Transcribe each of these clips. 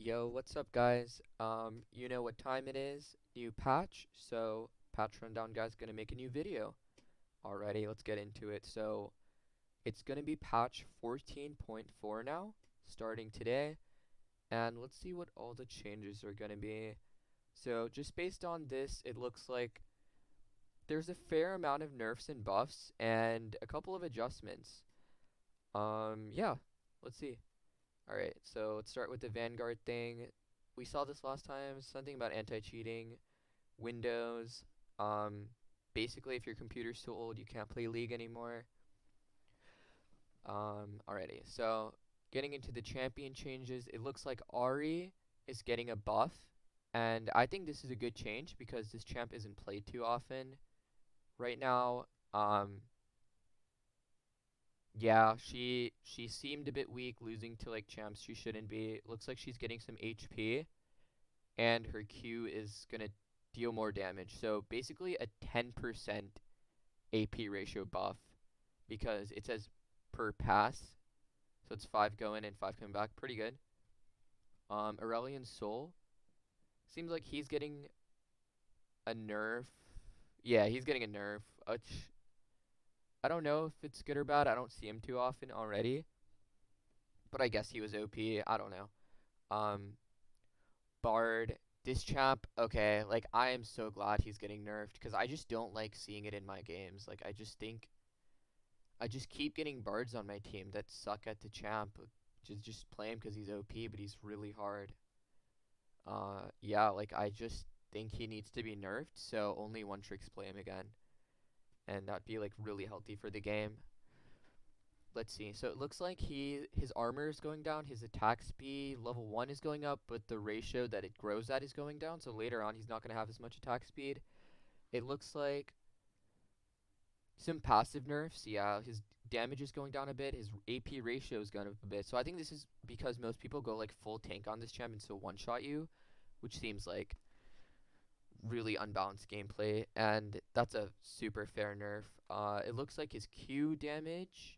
Yo, what's up, guys? You know what time it is? New patch. So, patch rundown guy's gonna make a new video. Alrighty, let's get into it. So, it's gonna be patch 14.4 now, starting today, and let's see what all the changes are gonna be. So, just based on this, it looks like there's a fair amount of nerfs and buffs and a couple of adjustments. Yeah, let's see. Alright, so let's start with the Vanguard thing. We saw this last time, something about anti-cheating, Windows. Um, Basically, if your computer's too old, you can't play League anymore. Alrighty, so getting into the champion changes, it looks like Ahri is getting a buff, and I think this is a good change because this champ isn't played too often right now. Um, yeah, she seemed a bit weak, losing to like champs she shouldn't be. Looks like she's getting some HP, and her Q is gonna deal more damage. So basically a 10% AP ratio buff because it says per pass. So it's 5 going and 5 coming back. Pretty good. Aurelion Soul seems like he's getting a nerf. Yeah, he's getting a nerf. Which I don't know if it's good or bad. I don't see him too often already. But I guess he was OP. I don't know. Um, Bard, this champ, okay, like I am so glad he's getting nerfed because I just don't like seeing it in my games. Like I just think I just keep getting bards on my team that suck at the champ. Just play him because he's OP, but he's really hard. Yeah, like I just think he needs to be nerfed, so only one tricks play him again, and that'd be like really healthy for the game. Let's see. So it looks like his armor is going down, his attack speed level 1 is going up, but the ratio that it grows at is going down, so later on he's not going to have as much attack speed. It looks like some passive nerfs. Yeah, his damage is going down a bit, his AP ratio is going up a bit. So I think this is because most people go like full tank on this champ and so one-shot you, which seems like really unbalanced gameplay, and that's a super fair nerf. It looks like his Q damage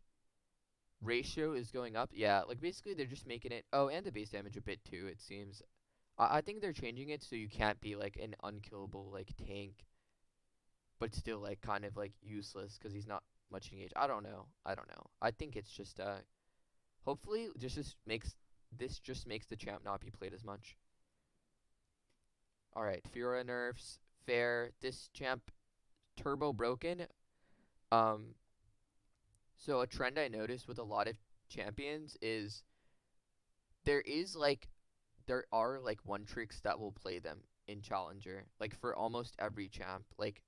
ratio is going up. Yeah, like basically they're just making it. Oh, and the base damage a bit too. It seems. I think they're changing it so you can't be like an unkillable like tank, but still like kind of like useless because he's not much engaged. I don't know. I don't know. I think it's just hopefully this just makes the champ not be played as much. All right, Fiora nerfs fair. This champ turbo broken. Um, so a trend I noticed with a lot of champions is there is like there are like one tricks that will play them in challenger. Like for almost every champ, like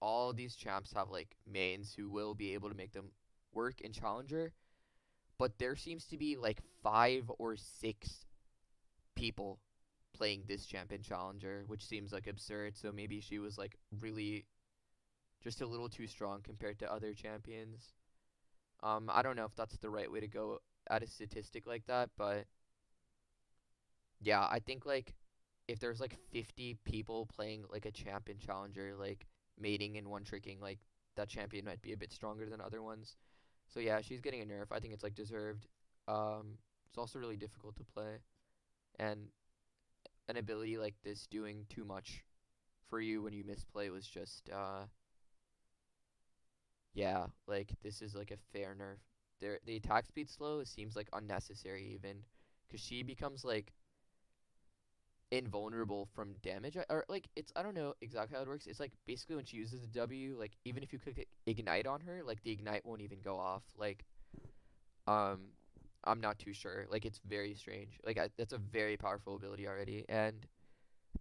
all these champs have like mains who will be able to make them work in challenger, but there seems to be like 5 or 6 people playing this champ in challenger, which seems like absurd. So maybe she was like really just a little too strong compared to other champions. I don't know if that's the right way to go at a statistic like that, but yeah, I think like if there's like 50 people playing like a champ in challenger, like mating and one tricking, like that champion might be a bit stronger than other ones. So yeah, she's getting a nerf. I think it's like deserved. It's also really difficult to play, and an ability like this doing too much for you when you misplay was just yeah, like this is like a fair nerf. The attack speed slow it seems like unnecessary even, cause she becomes like invulnerable from damage or like it's I don't know exactly how it works. It's like basically when she uses the W, like even if you click ignite on her, like the ignite won't even go off. Like um I'm not too sure. Like it's very strange. Like that's a very powerful ability already, and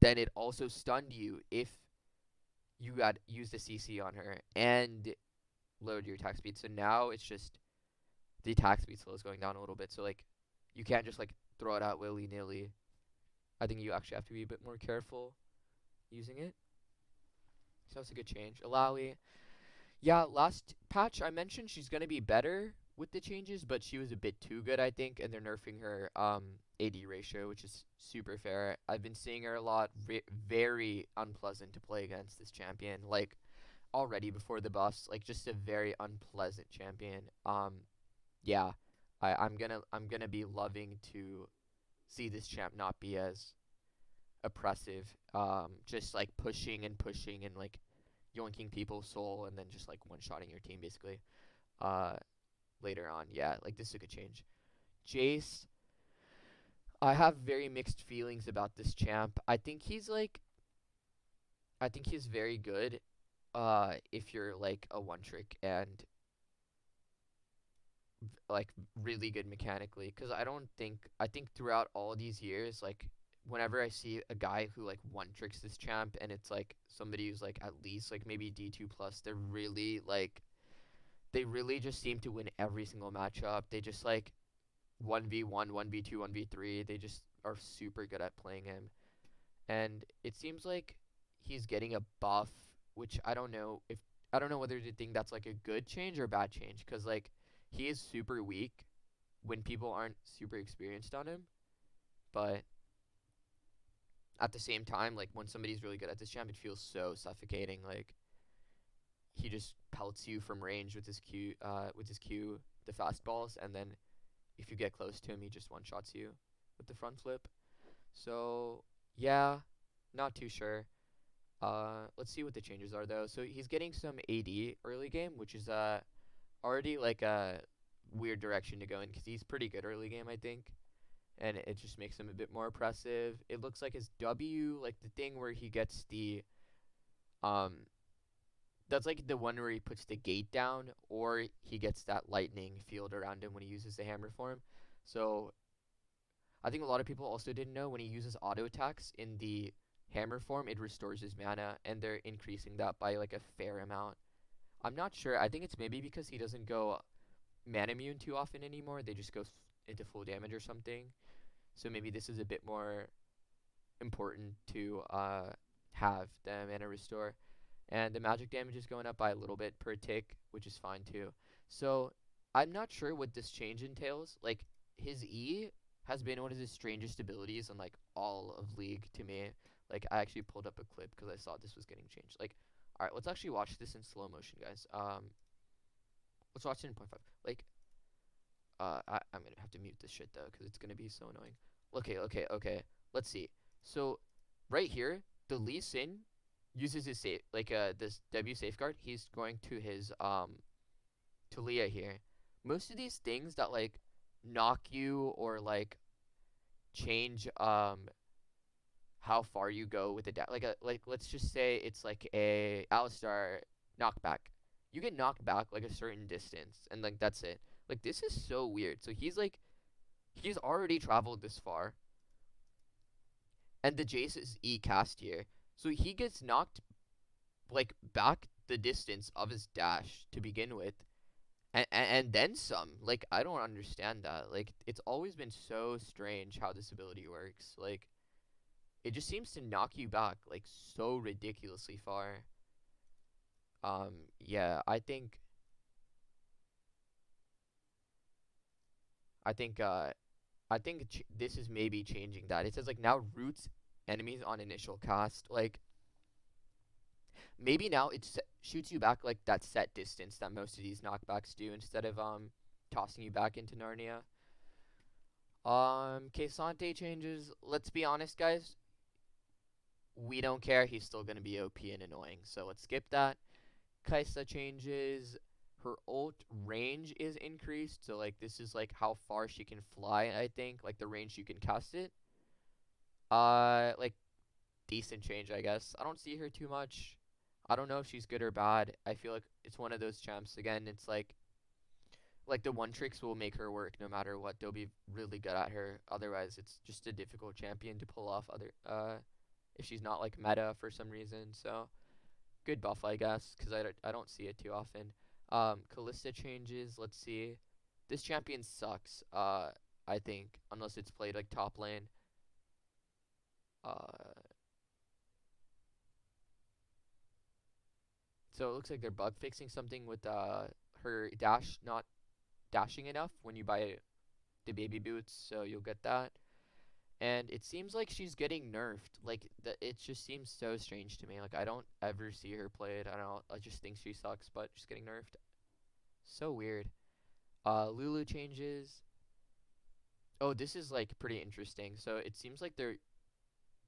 then it also stunned you if you had used a CC on her and lowered your attack speed. So now it's just the attack speed slow is going down a little bit. So like you can't just like throw it out willy nilly. I think you actually have to be a bit more careful using it. So that's a good change. Illaoi, yeah, last patch I mentioned she's gonna be better with the changes, but she was a bit too good, I think, and they're nerfing her AD ratio, which is super fair. I've been seeing her a lot. Very unpleasant to play against this champion. Like already before the buffs, like just a very unpleasant champion. Yeah, I'm gonna be loving to see this champ not be as oppressive. Just like pushing and pushing and like yoinking people's soul and then just like one shotting your team basically. Uh, Later on, yeah, like this is a good change. Jayce, I have very mixed feelings about this champ. I think he's very good. If you're like a one trick and like really good mechanically, because I think throughout all these years, like whenever I see a guy who like one tricks this champ and it's like somebody who's like at least like maybe D2 plus, they really just seem to win every single matchup. They just like 1v1, 1v2, 1v3. They just are super good at playing him. And it seems like he's getting a buff, which I don't know whether to think that's like a good change or a bad change, because like he is super weak when people aren't super experienced on him, but at the same time, like when somebody's really good at this champ, it feels so suffocating. Like he just pelts you from range with his Q, the fastballs, and then if you get close to him, he just one shots you with the front flip. So yeah, not too sure. Let's see what the changes are though. So he's getting some AD early game, which is already like a weird direction to go in because he's pretty good early game, I think, and it just makes him a bit more oppressive. It looks like his W, like the thing where he gets the um, that's like the one where he puts the gate down, or he gets that lightning field around him when he uses the hammer form. So I think a lot of people also didn't know when he uses auto attacks in the hammer form, it restores his mana, and they're increasing that by like a fair amount. I'm not sure. I think it's maybe because he doesn't go mana immune too often anymore. They just go into full damage or something. So maybe this is a bit more important to have the mana restore. And the magic damage is going up by a little bit per tick, which is fine too. So I'm not sure what this change entails. Like his E has been one of his strangest abilities in like all of League to me. Like I actually pulled up a clip because I saw this was getting changed. Like, all right, let's actually watch this in slow motion, guys. Let's watch it in point 0.5. Like, I'm gonna have to mute this shit though because it's gonna be so annoying. Okay. Let's see. So right here, the Lee Sin uses his safe this W safeguard. He's going to his to Leah here. Most of these things that like knock you or like change how far you go with the like let's just say it's like a Alistar knockback. You get knocked back like a certain distance and like that's it. Like this is so weird. So he's already traveled this far and the Jayce is E cast here. So he gets knocked like back the distance of his dash to begin with, and then some. Like I don't understand that. Like it's always been so strange how this ability works. Like it just seems to knock you back like so ridiculously far. Yeah, I think this is maybe changing that. It says like now roots enemies on initial cast. Like maybe now it shoots you back like that set distance that most of these knockbacks do instead of tossing you back into Narnia. Ksante changes. Let's be honest, guys. We don't care. He's still gonna be OP and annoying. So let's skip that. Kaisa changes. Her ult range is increased. So like this is like how far she can fly. I think like the range you can cast it. Like decent change, I guess. I don't see her too much. I don't know if she's good or bad. I feel like it's one of those champs again. It's like the one tricks will make her work no matter what. They'll be really good at her. Otherwise, it's just a difficult champion to pull off. If she's not like meta for some reason. So good buff, I guess, because I don't see it too often. Kalista changes. Let's see. This champion sucks. I think unless it's played like top lane. Uh, so it looks like they're bug fixing something with her dash not dashing enough when you buy the baby boots, so you'll get that. And it seems like she's getting nerfed. Like it just seems so strange to me. Like I don't ever see her play it. I don't know. I just think she sucks, but she's getting nerfed. So weird. Lulu changes. Oh, this is like pretty interesting. So it seems like they're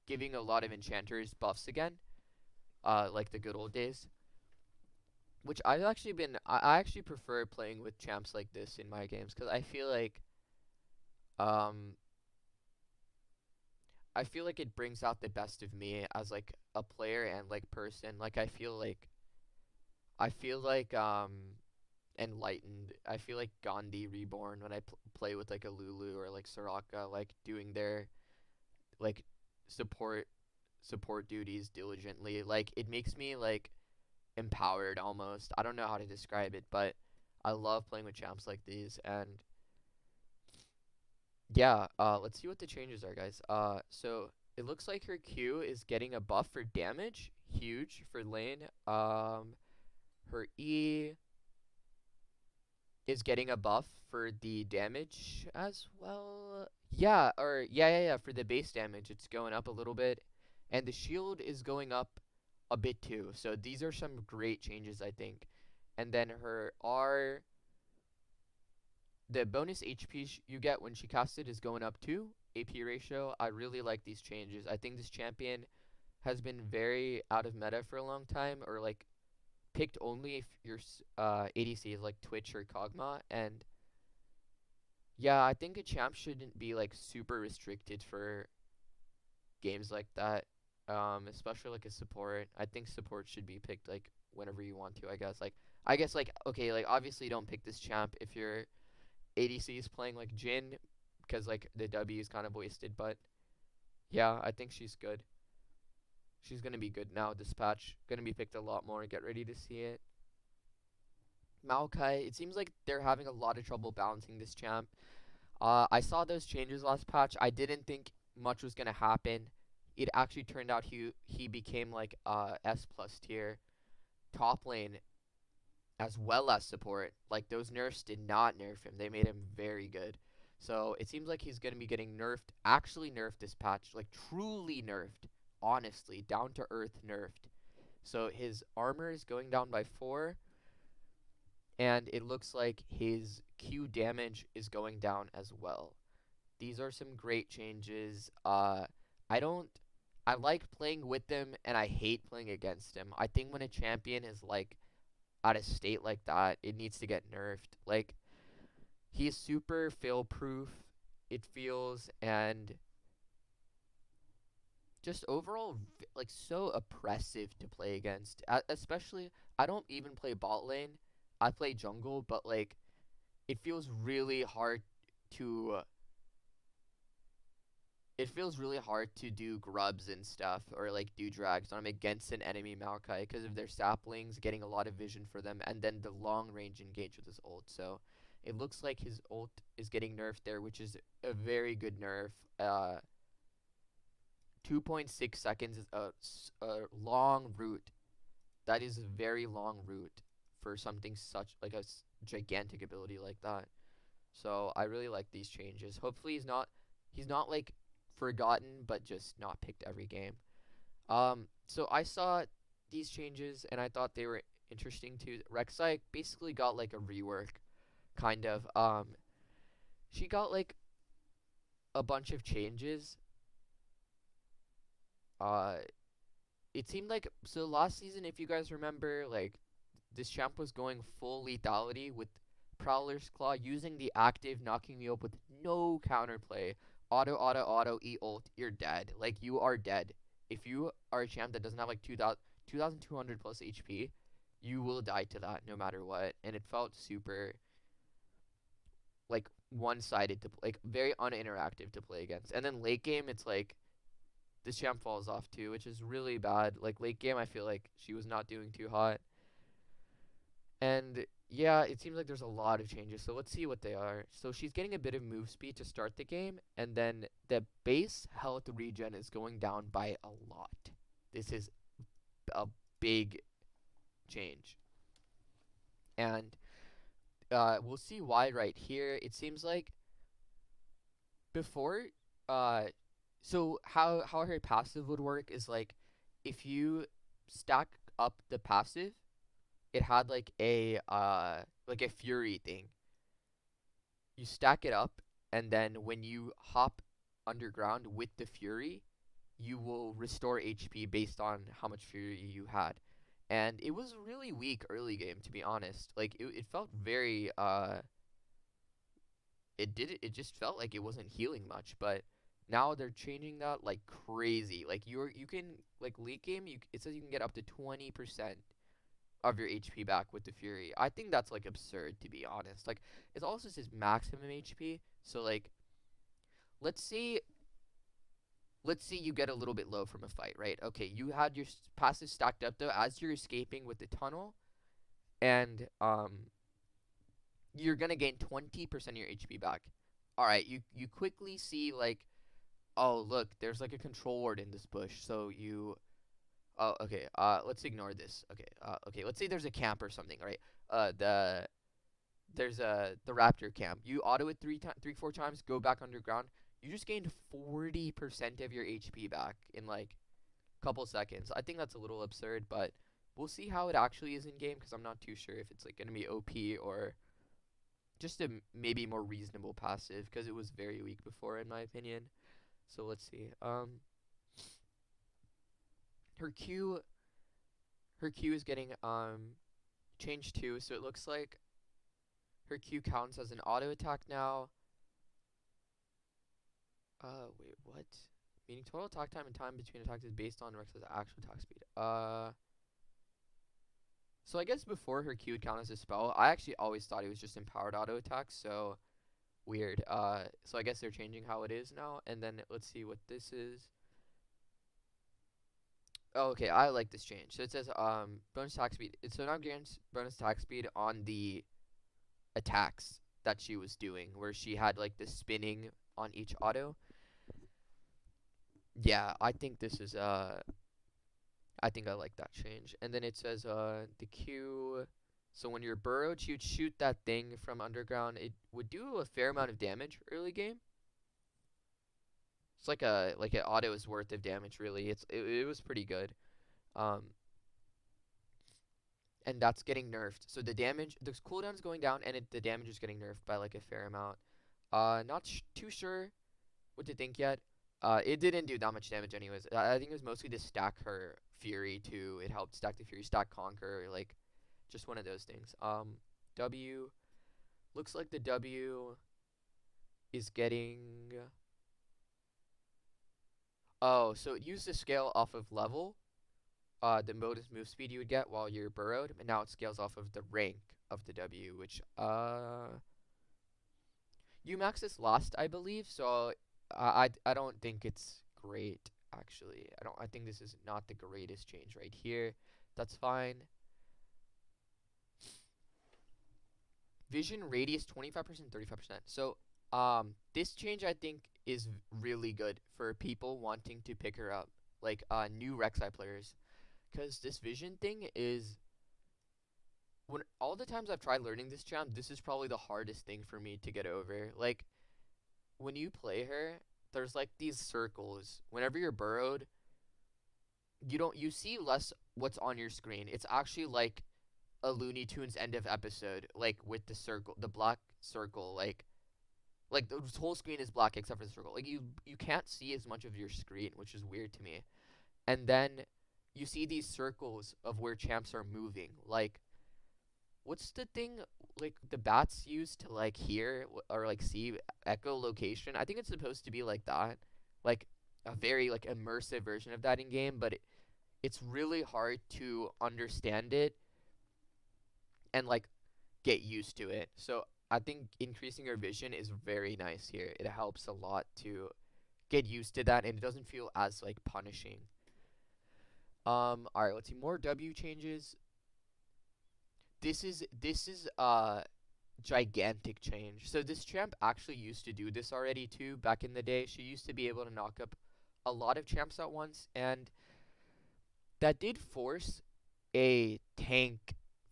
giving a lot of enchanters buffs again, like the good old days. Which I actually prefer playing with champs like this in my games because um, I feel like it brings out the best of me as like a player and like person. Like I feel like enlightened. I feel like Gandhi reborn when I play with like a Lulu or like Soraka, like doing their like support support duties diligently. Like it makes me like empowered almost. I don't know how to describe it, but I love playing with champs like these. And yeah, let's see what the changes are, guys. So it looks like her Q is getting a buff for damage, huge for lane. Her E is getting a buff for the damage as well. Yeah, for the base damage, it's going up a little bit, and the shield is going up a bit too. So these are some great changes, I think. And then her R, the bonus HP you get when she casts it is going up too. AP ratio. I really like these changes. I think this champion has been very out of meta for a long time, or like picked only if your ADC is like Twitch or Kog'Maw, and yeah, I think a champ shouldn't be like super restricted for games like that. Especially like a support. I think support should be picked like whenever you want to, I guess. I guess like okay, like obviously don't pick this champ if your ADC is playing like Jin because like the W is kind of wasted, but yeah, I think she's good. She's gonna be good now. Dispatch gonna be picked a lot more. Get ready to see it. Maokai, it seems like they're having a lot of trouble balancing this champ. I saw those changes last patch. I didn't think much was gonna happen. It actually turned out he became like S plus tier top lane as well as support. Like those nerfs did not nerf him. They made him very good. So it seems like he's gonna be getting nerfed, actually nerfed this patch, like truly nerfed, honestly, down to earth nerfed. So his armor is going down by 4, and it looks like his Q damage is going down as well. These are some great changes. I don't. I like playing with them, and I hate playing against him. I think when a champion is like out of state like that, it needs to get nerfed. Like he's super fail proof. It feels, and just overall like so oppressive to play against. Especially, I don't even play bot lane. I play jungle, but like it feels really hard to it feels really hard to do grubs and stuff or like do drags when I'm against an enemy Maokai because of their saplings getting a lot of vision for them and then the long range engage with his ult. So it looks like his ult is getting nerfed there, which is a very good nerf. 2.6 seconds is a long route. That is a very long route for something such like a gigantic ability like that. So I really like these changes. Hopefully he's not like forgotten but just not picked every game. So I saw these changes and I thought they were interesting too. Reksai basically got like a rework kind of. She got like a bunch of changes. Uh it seemed like so last season if you guys remember like this champ was going full lethality with Prowler's Claw using the active, knocking you up with no counterplay. Auto, E ult, you're dead. Like, you are dead. If you are a champ that doesn't have like 2,200 plus HP, you will die to that no matter what. And it felt super, like, one-sided to, like, very uninteractive to play against. And then late game, it's like, this champ falls off too, which is really bad. Like, late game, I feel like she was not doing too hot. And yeah, it seems like there's a lot of changes. So let's see what they are. So she's getting a bit of move speed to start the game, and then the base health regen is going down by a lot. This is a big change. And we'll see why right here. It seems like before, uh, so how her passive would work is like if you stack up the passive, it had like a fury thing. You stack it up and then when you hop underground with the fury, you will restore HP based on how much fury you had. And it was really weak early game, to be honest. Like it felt very it just felt like it wasn't healing much, but now they're changing that like crazy. Like you can like late game it says you can get up to 20% of your HP back with the Fury. I think that's like absurd, to be honest. Like it also says maximum HP. So like let's say let's say you get a little bit low from a fight, right? Okay, you had your passive stacked up though as you're escaping with the tunnel, and you're gonna gain 20% of your HP back. All right, you quickly see like, oh look, there's like a control ward in this bush, so you. Oh, okay. Let's ignore this. Okay. Okay. Let's say there's a camp or something, right? There's the raptor camp. You auto it 4 times, go back underground. You just gained 40% of your HP back in like a couple seconds. I think that's a little absurd, but we'll see how it actually is in game because I'm not too sure if it's like gonna be OP or just a maybe more reasonable passive because it was very weak before in my opinion. So let's see. Her Q her Q is getting changed too, so it looks like her Q counts as an auto attack now. Wait, what? Meaning total attack time and time between attacks is based on Rex's actual attack speed. So I guess before her Q would count as a spell, I actually always thought it was just empowered auto attack, so weird. So I guess they're changing how it is now, and then let's see what this is. Oh, okay, I like this change. So it says bonus attack speed. So now grants bonus attack speed on the attacks that she was doing, where she had like the spinning on each auto. Yeah, I think this is I think I like that change. And then it says the Q. So when you're burrowed, you'd shoot that thing from underground. It would do a fair amount of damage early game. It's like an auto's worth of damage really. It was pretty good. Um, and that's getting nerfed. So the damage, the cooldown is going down, and the damage is getting nerfed by like a fair amount. Not too sure what to think yet. It didn't do that much damage anyways. I think it was mostly to stack her Fury too. It helped stack the Fury, stack Conquer, like just one of those things. W looks like the W is getting. Oh, so it used to scale off of level. The modus move speed you would get while you're burrowed, and now it scales off of the rank of the W, which you max this last, I believe. So I don't think it's great actually. I think this is not the greatest change right here. That's fine. Vision radius 25%, 35%. So this change I think is really good for people wanting to pick her up, like new Rek'Sai players, because this vision thing is when all the times I've tried learning this champ, this is probably the hardest thing for me to get over. Like when you play her, there's like these circles. Whenever you're burrowed, you see less what's on your screen. It's actually like a Looney Tunes end of episode, like with the circle, the black circle, like the whole screen is black except for the circle. Like you can't see as much of your screen, which is weird to me. And then you see these circles of where champs are moving. Like what's the thing like the bats use to like hear or like see echolocation? I think it's supposed to be like that, like a very like immersive version of that in game, but it's really hard to understand it and like get used to it. So I think increasing your vision is very nice here. It helps a lot to get used to that, and it doesn't feel as like punishing. All right, let's see more W changes. This is gigantic change. So this champ actually used to do this already too back in the day. She used to be able to knock up a lot of champs at once, and that did force a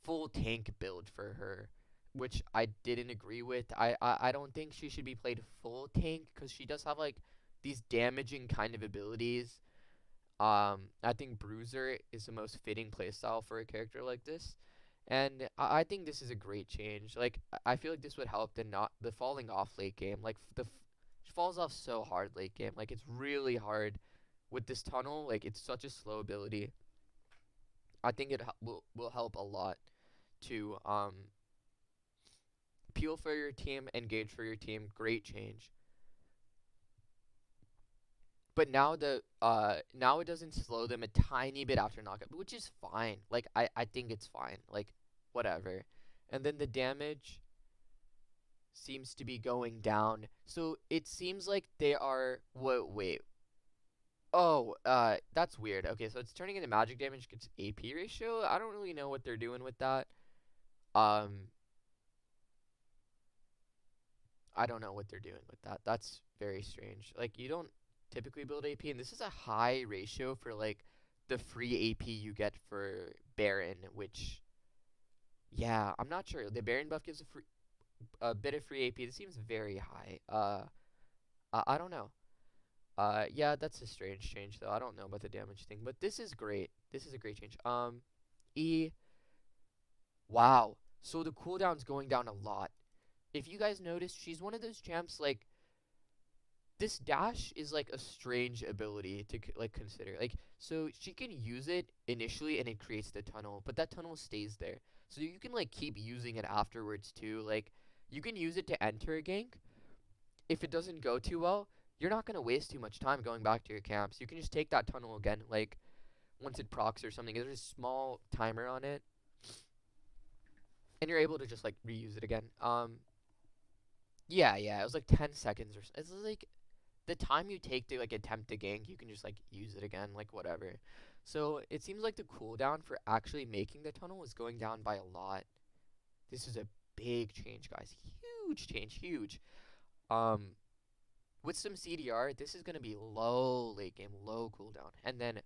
full tank build for her, which I didn't agree with. I don't think she should be played full tank because she does have like these damaging kind of abilities. I think Bruiser is the most fitting playstyle for a character like this. And I think this is a great change. Like I feel like this would help the not the falling off late game. Like she falls off so hard late game. Like it's really hard with this tunnel. Like it's such a slow ability. I think will help a lot to peel for your team, engage for your team. Great change. But now it doesn't slow them a tiny bit after knockup, which is fine. Like I think it's fine. Like whatever. And then the damage seems to be going down. So it seems like they are wait. Oh, that's weird. Okay, so it's turning into magic damage gets AP ratio. I don't really know what they're doing with that. Um I don't know what they're doing with that. That's very strange. Like you don't typically build AP, and this is a high ratio for like the free AP you get for Baron, which yeah, I'm not sure. The Baron buff gives a bit of free AP. This seems very high. I don't know. Yeah, that's a strange change though. I don't know about the damage thing, but this is great. This is a great change. E. Wow. So the cooldown's going down a lot. If you guys noticed, she's one of those champs like this dash is like a strange ability to like consider. Like so she can use it initially and it creates the tunnel, but that tunnel stays there. So you can like keep using it afterwards too. Like you can use it to enter a gank. If it doesn't go too well, you're not gonna waste too much time going back to your camps. You can just take that tunnel again, like once it procs or something. There's a small timer on it, and you're able to just like reuse it again. Yeah, it was like 10 seconds or it's like the time you take to like attempt a gank, you can just like use it again, like whatever. So it seems like the cooldown for actually making the tunnel is going down by a lot. This is a big change, guys. Huge change, huge. Um, with some CDR, this is gonna be low late game, low cooldown, and then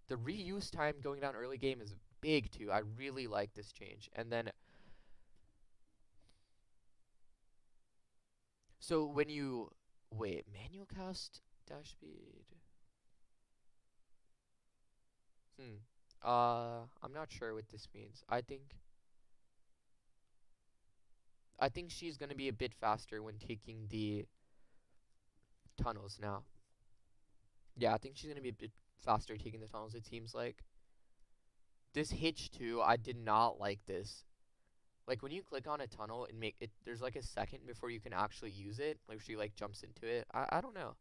the reuse time going down early game is big too. I really like this change. And then so when you wait, manual cast dash speed. Hmm. I'm not sure what this means. I think she's gonna be a bit faster when taking the tunnels now. Yeah, I think she's gonna be a bit faster taking the tunnels. It seems like this hitch too. I did not like this. Like when you click on a tunnel and make it, there's like a second before you can actually use it. Like she like jumps into it. I don't know.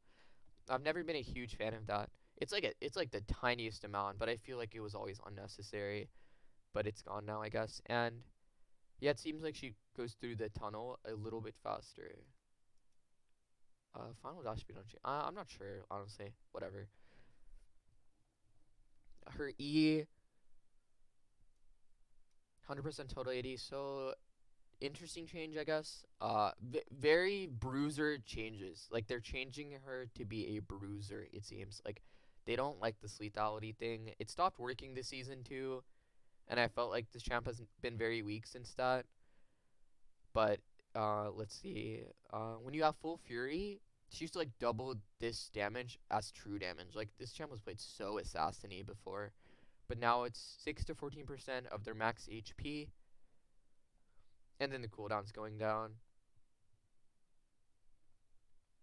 I've never been a huge fan of that. It's like the tiniest amount, but I feel like it was always unnecessary. But it's gone now, I guess. And yeah, it seems like she goes through the tunnel a little bit faster. Final dash speed on she. I'm not sure, honestly. Whatever. Her E, 100% total AD. So interesting change, I guess. Very bruiser changes. Like they're changing her to be a bruiser. It seems like they don't like this lethality thing. It stopped working this season too, and I felt like this champ has been very weak since that. But let's see. When you have full fury, she used to like double this damage as true damage. Like this champ was played so assassiny before, but now it's 6 to 14% of their max HP, and then the cooldown's going down.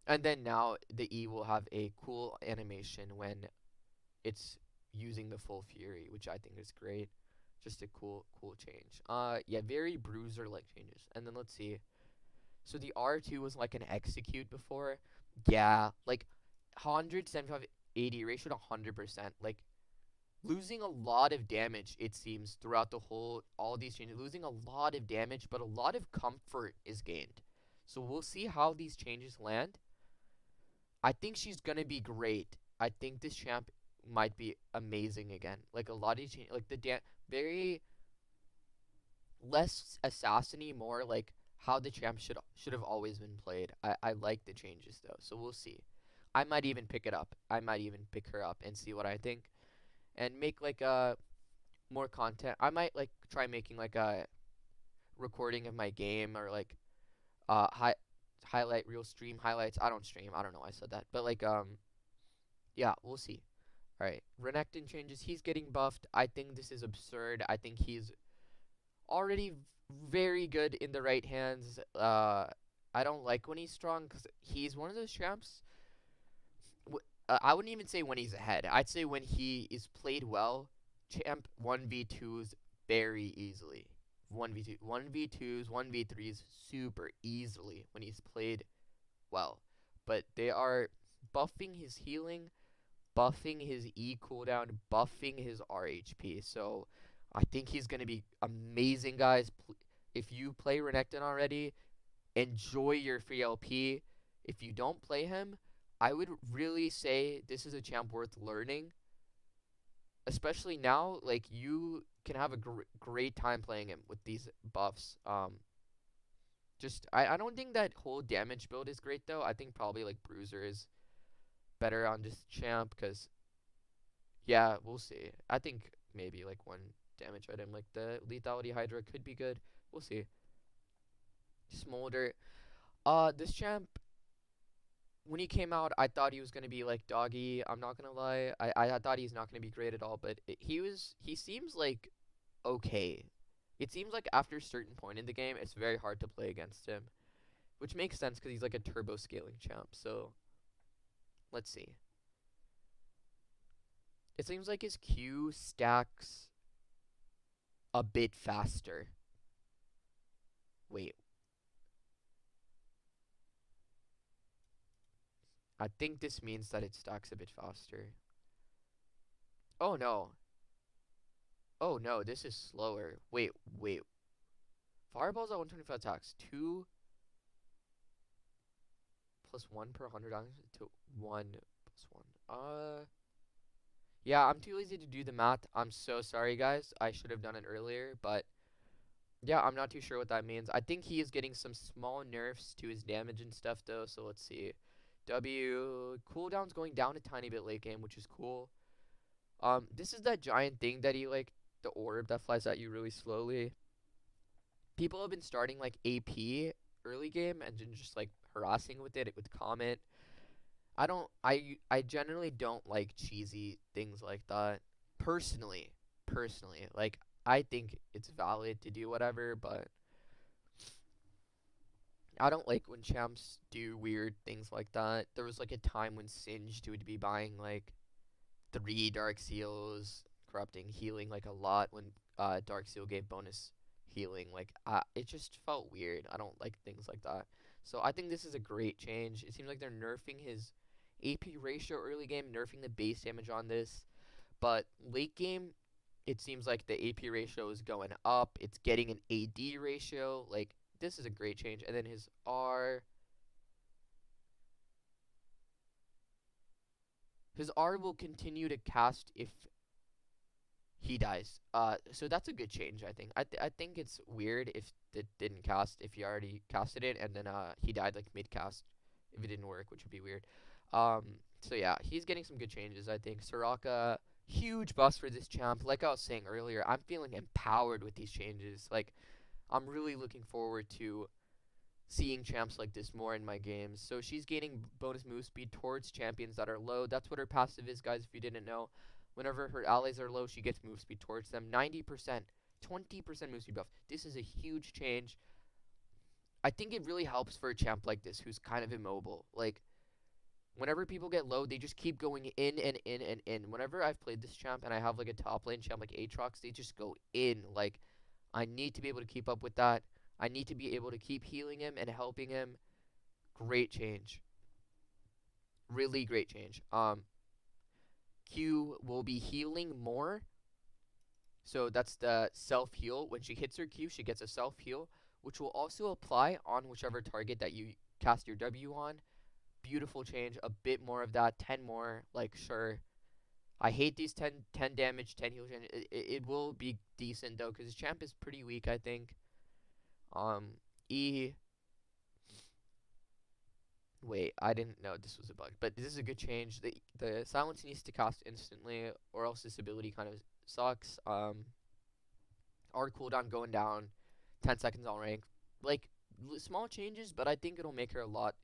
And then now the E will have a cool animation when it's using the full fury, which I think is great. Just a cool change. Yeah, very bruiser like changes. And then let's see. So the R2 was like an execute before. Yeah, like 175 80 ratio to 100%. Like losing a lot of damage, it seems, throughout the whole all these changes. Losing a lot of damage, but a lot of comfort is gained. So we'll see how these changes land. I think she's gonna be great. I think this champ might be amazing again. Like a lot of these changes, like very less assassiny, more like how the champ should have always been played. I like the changes though, so we'll see. I might even pick it up. I might even pick her up and see what I think, and make like a more content. I might like try making like a recording of my game or like hi highlight real stream highlights. I don't stream. I don't know why I said that, but like yeah, we'll see. All right, renekton changes. He's getting buffed. I think this is absurd. I think he's already very good in the right hands. I don't like when he's strong because he's one of those champs. I wouldn't even say when he's ahead. I'd say when he is played well, champ 1v2s very easily. 1v2, 1v2s, 1v3s super easily when he's played well. But they are buffing his healing, buffing his E cooldown, buffing his RHP. So I think he's going to be amazing, guys. If you play Renekton already, enjoy your free LP. If you don't play him, I would really say this is a champ worth learning. Especially now, like, you can have a great time playing him with these buffs. I don't think that whole damage build is great, though. I think probably, like, Bruiser is better on this champ, because, yeah, we'll see. I think maybe, like, one damage item, like the Lethality Hydra could be good. We'll see. Smolder. This champ, when he came out, I thought he was gonna be like doggy. I'm not gonna lie. I thought he's not gonna be great at all, but he seems like okay. It seems like after a certain point in the game, it's very hard to play against him, which makes sense because he's like a turbo scaling champ. So let's see. It seems like his Q stacks a bit faster. Wait, I think this means that it stacks a bit faster. Oh no. Oh no, this is slower. Wait. Fireballs at 125 attacks. 2 plus 1 per 100 to 1 plus 1. Yeah, I'm too lazy to do the math. I'm so sorry, guys. I should have done it earlier, but yeah, I'm not too sure what that means. I think he is getting some small nerfs to his damage and stuff, though, so let's see. W cooldown's going down a tiny bit late game, which is cool. This is that giant thing that he, like, the orb that flies at you really slowly. People have been starting, like, AP early game and then just, like, harassing with it with Comet. I generally don't like cheesy things like that. Personally. Like, I think it's valid to do whatever, but I don't like when champs do weird things like that. There was, like, a time when Singed would be buying, like, 3 Dark Seals, corrupting, healing, like, a lot when Dark Seal gave bonus healing. Like, it just felt weird. I don't like things like that. So I think this is a great change. It seems like they're nerfing his AP ratio early game, nerfing the base damage on this. But late game, it seems like the AP ratio is going up. It's getting an AD ratio. Like, this is a great change. And then his R. His R will continue to cast if he dies. So that's a good change, I think. I think it's weird if it didn't cast, if he already casted it, and then he died, like, mid-cast, if it didn't work, which would be weird. So yeah, he's getting some good changes, I think. Soraka, huge bust for this champ. Like I was saying earlier, I'm feeling empowered with these changes. Like, I'm really looking forward to seeing champs like this more in my games. So she's gaining bonus move speed towards champions that are low. That's what her passive is, guys, if you didn't know. Whenever her allies are low, she gets move speed towards them. 90%, 20% move speed buff. This is a huge change. I think it really helps for a champ like this who's kind of immobile. Like, whenever people get low, they just keep going in and in and in. Whenever I've played this champ and I have, like, a top lane champ like Aatrox, they just go in. Like, I need to be able to keep up with that. I need to be able to keep healing him and helping him. Great change. Really great change. Q will be healing more. So that's the self-heal. When she hits her Q, she gets a self-heal, which will also apply on whichever target that you cast your W on. Beautiful change. A bit more of that. 10 more. Like, sure. I hate these 10 damage, 10 heal change. It will be decent, though, because his champ is pretty weak, I think. E. Wait, I didn't know this was a bug, but this is a good change. The silence needs to cast instantly, or else this ability kind of sucks. R cooldown going down, 10 seconds on rank. Like, small changes, but I think it'll make her a lot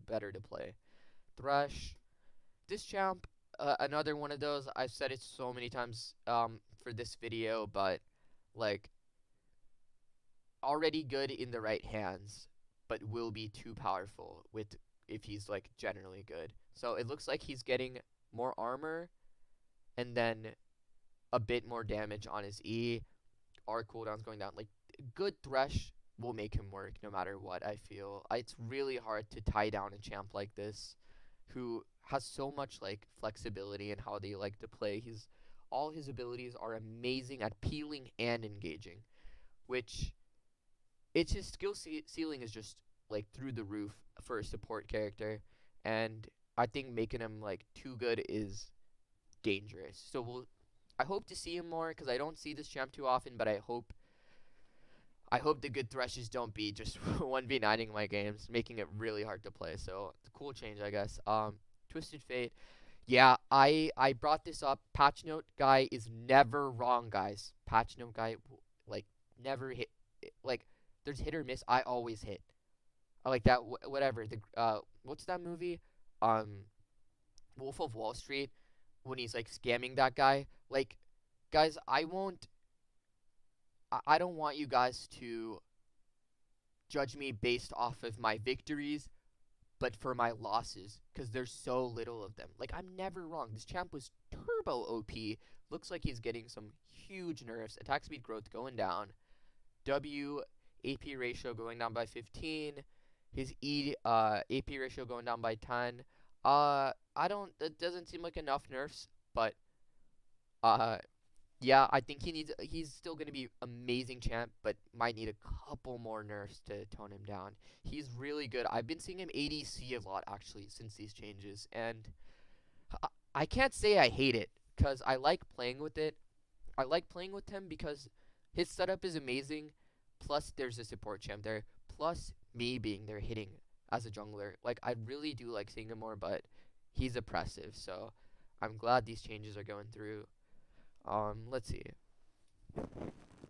better to play. Thresh, this champ, another one of those. I've said it so many times for this video, but, like, already good in the right hands, but will be too powerful with if he's like generally good. So it looks like he's getting more armor and then a bit more damage on his E. Our cooldown's going down. Like good thresh will make him work no matter what. I feel it's really hard to tie down a champ like this, who has so much like flexibility in how they like to play. All his abilities are amazing at peeling and engaging, which it's his ceiling is just like through the roof for a support character, and I think making him like too good is dangerous. So I hope to see him more because I don't see this champ too often, but I hope the good threshes don't be just 1v9ing my games, making it really hard to play. So it's a cool change, I guess. Twisted Fate. Yeah, I brought this up. Patch note guy is never wrong, guys. Patch note guy like never hit. Like there's hit or miss. I always hit. I like that. Whatever. What's that movie? Wolf of Wall Street, when he's like scamming that guy. Like, guys, I won't. I don't want you guys to judge me based off of my victories, but for my losses, because there's so little of them. Like, I'm never wrong. This champ was turbo OP. Looks like he's getting some huge nerfs. Attack speed growth going down. W AP ratio going down by 15. His E AP ratio going down by 10. That doesn't seem like enough nerfs, but yeah, I think he's still going to be amazing champ, but might need a couple more nerfs to tone him down. He's really good. I've been seeing him ADC a lot, actually, since these changes, and I can't say I hate it, because I like playing with it. I like playing with him because his setup is amazing, plus there's a support champ there, plus me being there hitting as a jungler. Like, I really do like seeing him more, but he's oppressive, so I'm glad these changes are going through. Let's see.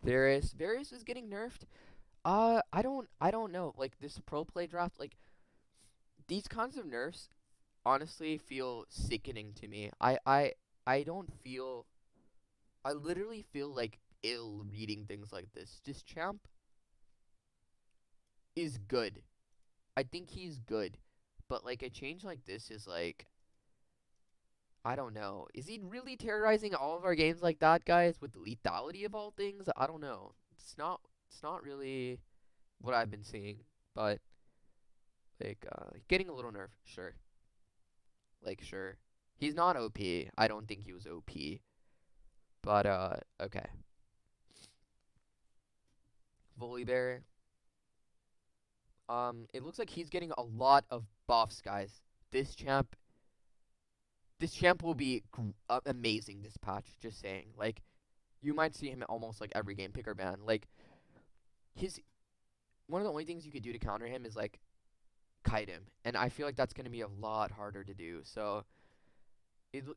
Varus is getting nerfed. I don't know. Like this pro play draft, like these kinds of nerfs honestly feel sickening to me. I don't feel. I literally feel like ill reading things like this. This champ is good. I think he's good, but like a change like this is like I don't know. Is he really terrorizing all of our games like that, guys, with the lethality of all things? I don't know. It's not really what I've been seeing, but like getting a little nerf, sure. Like sure. He's not OP. I don't think he was OP. But okay. Volibear. It looks like he's getting a lot of buffs, guys. This champ this champ will be amazing this patch, just saying. Like you might see him almost like every game pick or ban. Like his one of the only things you could do to counter him is like kite him, and I feel like that's going to be a lot harder to do. So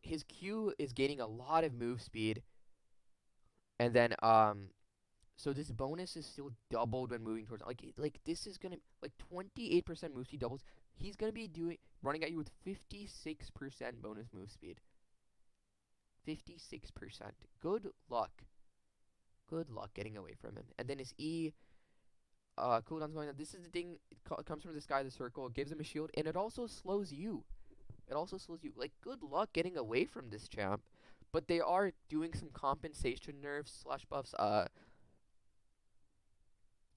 his Q is gaining a lot of move speed, and then so this bonus is still doubled when moving towards like this is gonna like 28% move speed doubles. He's gonna be running at you with 56% bonus move speed. 56%. Good luck. Good luck getting away from him. And then his E cooldown's going on. This is the thing. It comes from this guy, the circle. It gives him a shield, and it also slows you. It also slows you. Like, good luck getting away from this champ. But they are doing some compensation nerfs / buffs.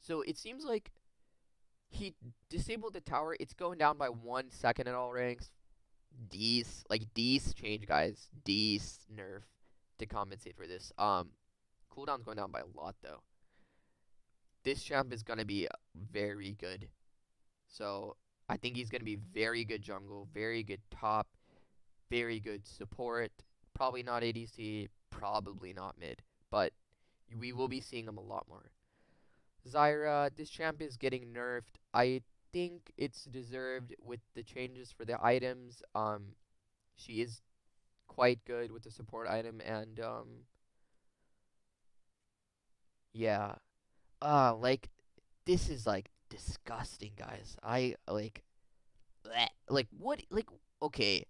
So it seems like he disabled the tower. It's going down by 1 second in all ranks. These change, guys. These nerf to compensate for this. Cooldown's going down by a lot, though. This champ is gonna be very good. So I think he's gonna be very good jungle, very good top, very good support. Probably not ADC, probably not mid, but we will be seeing him a lot more. Zyra, this champ is getting nerfed. I think it's deserved with the changes for the items. She is quite good with the support item, and yeah. Like this is like disgusting, guys. I like bleh. Like what like okay,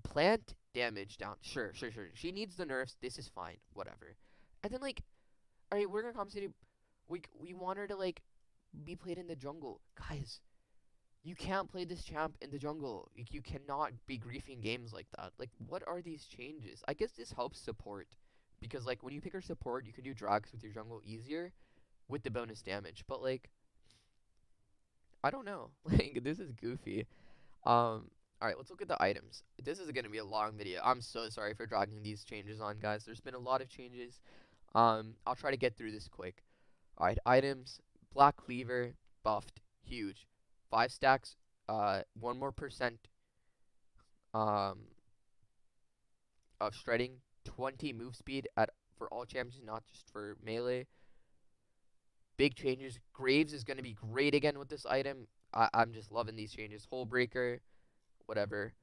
plant damage down. Sure. She needs the nerfs. This is fine. Whatever. And then like all right, we're gonna compensate. We want her to like be played in the jungle, guys. You can't play this champ in the jungle. You cannot be griefing games like that. Like, what are these changes? I guess this helps support. Because, like, when you pick her support, you can do drags with your jungle easier with the bonus damage. But, like, I don't know. Like, this is goofy. Alright, let's look at the items. This is gonna be a long video. I'm so sorry for dragging these changes on, guys. There's been a lot of changes. I'll try to get through this quick. Alright, items. Black Cleaver, buffed. Huge. 5 stacks, 1 more percent um, of shredding, 20 move speed for all champions, not just for melee. Big changes. Graves is going to be great again with this item. I'm just loving these changes. Hole Breaker, whatever.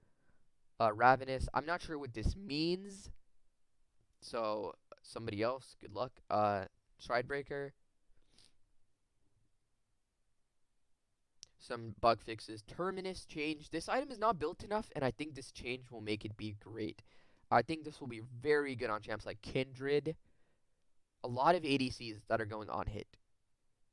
Ravenous, I'm not sure what this means. So, somebody else, good luck. Stride Breaker. Some bug fixes. Terminus change. This item is not built enough, and I think this change will make it be great. I think this will be very good on champs like Kindred. A lot of ADCs that are going on hit.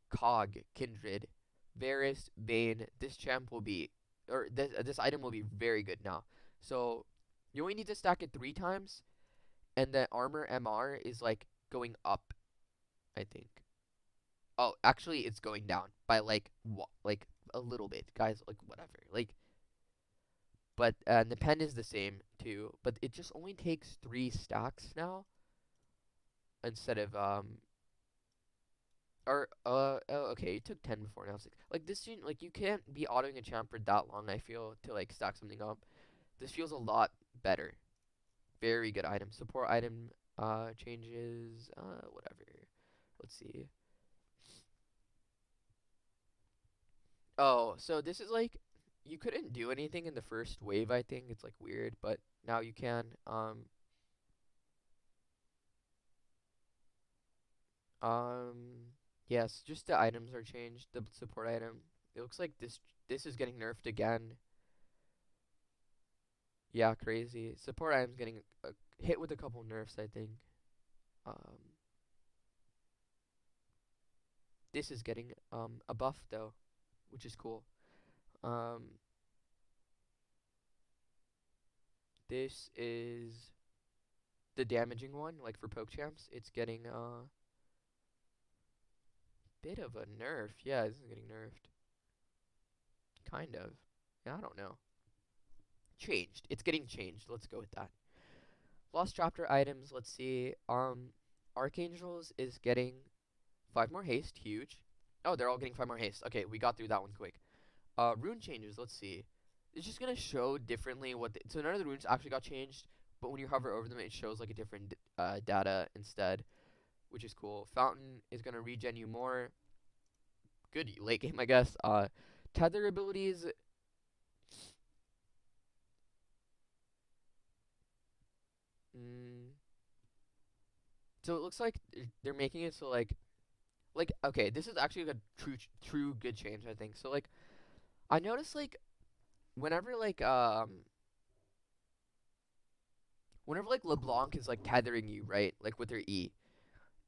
Cog, Kindred, Varus, Vayne. This champ will be, or this item will be very good now. So you only need to stack it 3 times, and the armor MR is like going up, I think. Oh, actually, it's going down by like a little bit, guys. Like whatever, like. But the pen is the same too. But it just only takes 3 stacks now, instead of oh, okay, it took 10 before, now 6. Like this, like you can't be autoing a champ for that long, I feel, to like stack something up. This feels a lot better. Very good item. Support item changes, whatever. Let's see. Oh, so this is like, you couldn't do anything in the first wave, I think. It's like weird, but now you can. Yes, just the items are changed. The support item. It looks like this is getting nerfed again. Yeah, crazy. Support item's getting hit with a couple nerfs, I think. Um, this is getting a buff though, which is cool. Um, this is the damaging one, like for poke champs. It's getting bit of a nerf. Yeah, this is getting nerfed. Kind of. Yeah, I don't know. Changed. It's getting changed. Let's go with that. Lost chapter items. Let's see. Archangels is getting 5 more haste. Huge. Oh, they're all getting 5 more haste. Okay, we got through that one quick. Rune changes. Let's see. It's just gonna show differently what. So none of the runes actually got changed, but when you hover over them, it shows like a different data instead, which is cool. Fountain is gonna regen you more. Good late game, I guess. Tether abilities. So it looks like they're making it so like okay, this is actually like a true good change, I think. So like I noticed like whenever like whenever like LeBlanc is like tethering you, right? Like with her E,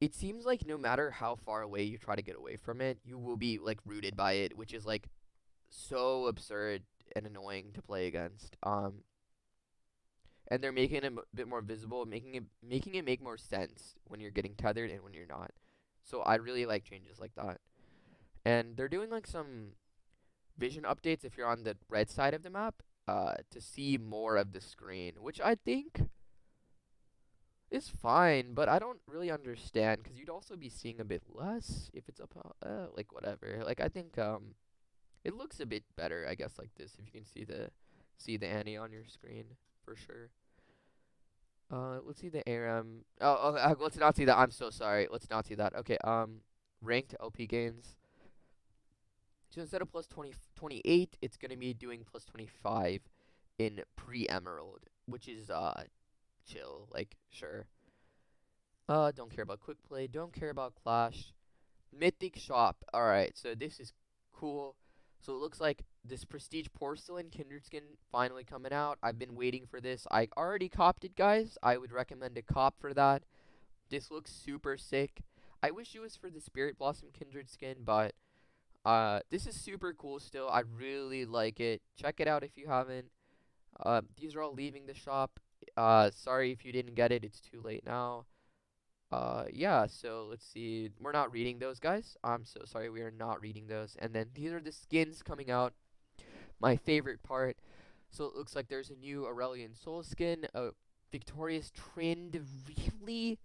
it seems like no matter how far away you try to get away from it, you will be like rooted by it, which is like so absurd and annoying to play against. And they're making it a bit more visible, making it make more sense when you're getting tethered and when you're not. So I really like changes like that. And they're doing like some vision updates if you're on the red side of the map, to see more of the screen, which I think is fine, but I don't really understand because you'd also be seeing a bit less if it's up, like whatever. Like I think it looks a bit better, I guess, like this if you can see the Annie on your screen for sure. Let's see the ARM. Let's not see that. I'm so sorry. Let's not see that. Okay. Ranked LP gains. So instead of plus 28, it's gonna be doing plus 25 in pre-emerald, which is chill. Like sure. Don't care about quick play. Don't care about clash. Mythic shop. All right. So this is cool. So it looks like this prestige porcelain kindred skin finally coming out. I've been waiting for this. I already copped it, guys. I would recommend a cop for that. This looks super sick. I wish it was for the Spirit Blossom Kindred skin, but this is super cool still. I really like it. Check it out if you haven't. These are all leaving the shop. Sorry if you didn't get it. It's too late now. Yeah, so let's see. We're not reading those, guys. I'm so sorry. We are not reading those. And then these are the skins coming out. My favorite part. So it looks like there's a new Aurelion Soul skin. A Victorious Trend. Really?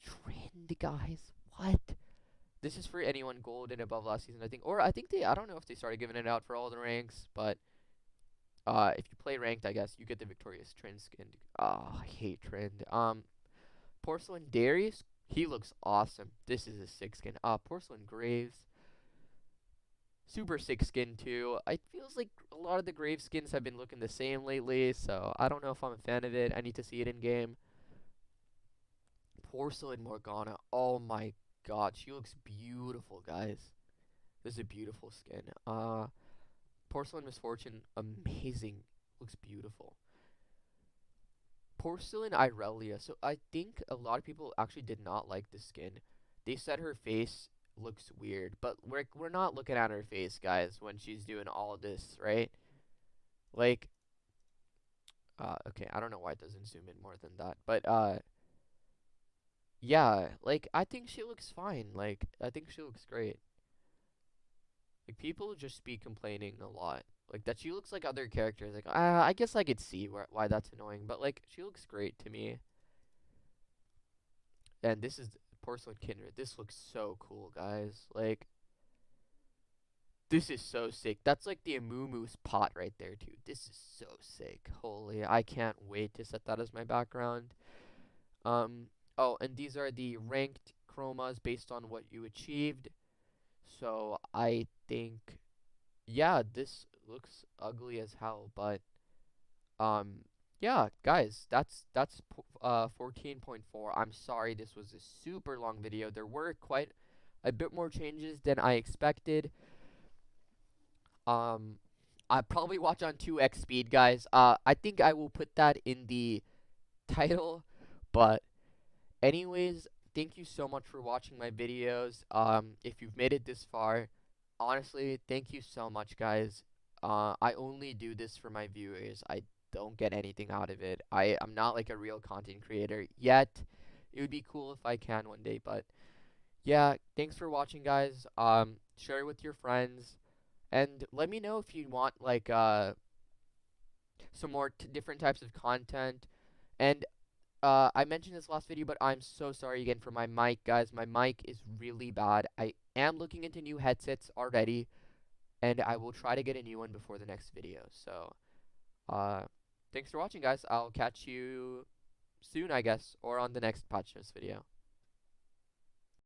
Trend, guys. What? This is for anyone gold and above last season, I think. Or I think I don't know if they started giving it out for all the ranks, but if you play ranked, I guess you get the Victorious Trend skin. Oh, I hate Trend. Porcelain Darius, he looks awesome. This is a sick skin. Porcelain Graves, super sick skin too. It feels like a lot of the Grave skins have been looking the same lately, so I don't know if I'm a fan of it. I need to see it in game. Porcelain Morgana, oh my god, she looks beautiful, guys. This is a beautiful skin. Porcelain Misfortune, amazing. Looks beautiful. Porcelain Irelia. So I think a lot of people actually did not like the skin. They said her face looks weird, but we're not looking at her face, guys, when she's doing all this, right? Like, okay, I don't know why it doesn't zoom in more than that, but yeah, like I think she looks fine. Like I think she looks great. Like people just be complaining a lot. Like that she looks like other characters. Like I guess I could see why that's annoying, but like she looks great to me. And this is Porcelain Kindred. This looks so cool, guys. Like this is so sick. That's like the Amumu's pot right there, too. This is so sick. Holy, I can't wait to set that as my background. Oh, and these are the ranked chromas based on what you achieved. So I think, yeah, this looks ugly as hell, but yeah, guys, that's 14.4. I'm sorry this was a super long video. There were quite a bit more changes than I expected. I probably watch on 2x speed, guys. I think I will put that in the title, but anyways, thank you so much for watching my videos. If you've made it this far, honestly, thank you so much, guys. I only do this for my viewers. I don't get anything out of it. I'm not like a real content creator yet. It would be cool if I can one day, but yeah, thanks for watching, guys. Share it with your friends, and let me know if you want like some more different types of content. And I mentioned this last video, but I'm so sorry again for my mic, guys. My mic is really bad. I am looking into new headsets already, and I will try to get a new one before the next video. So, thanks for watching, guys. I'll catch you soon, I guess, or on the next patch notes video.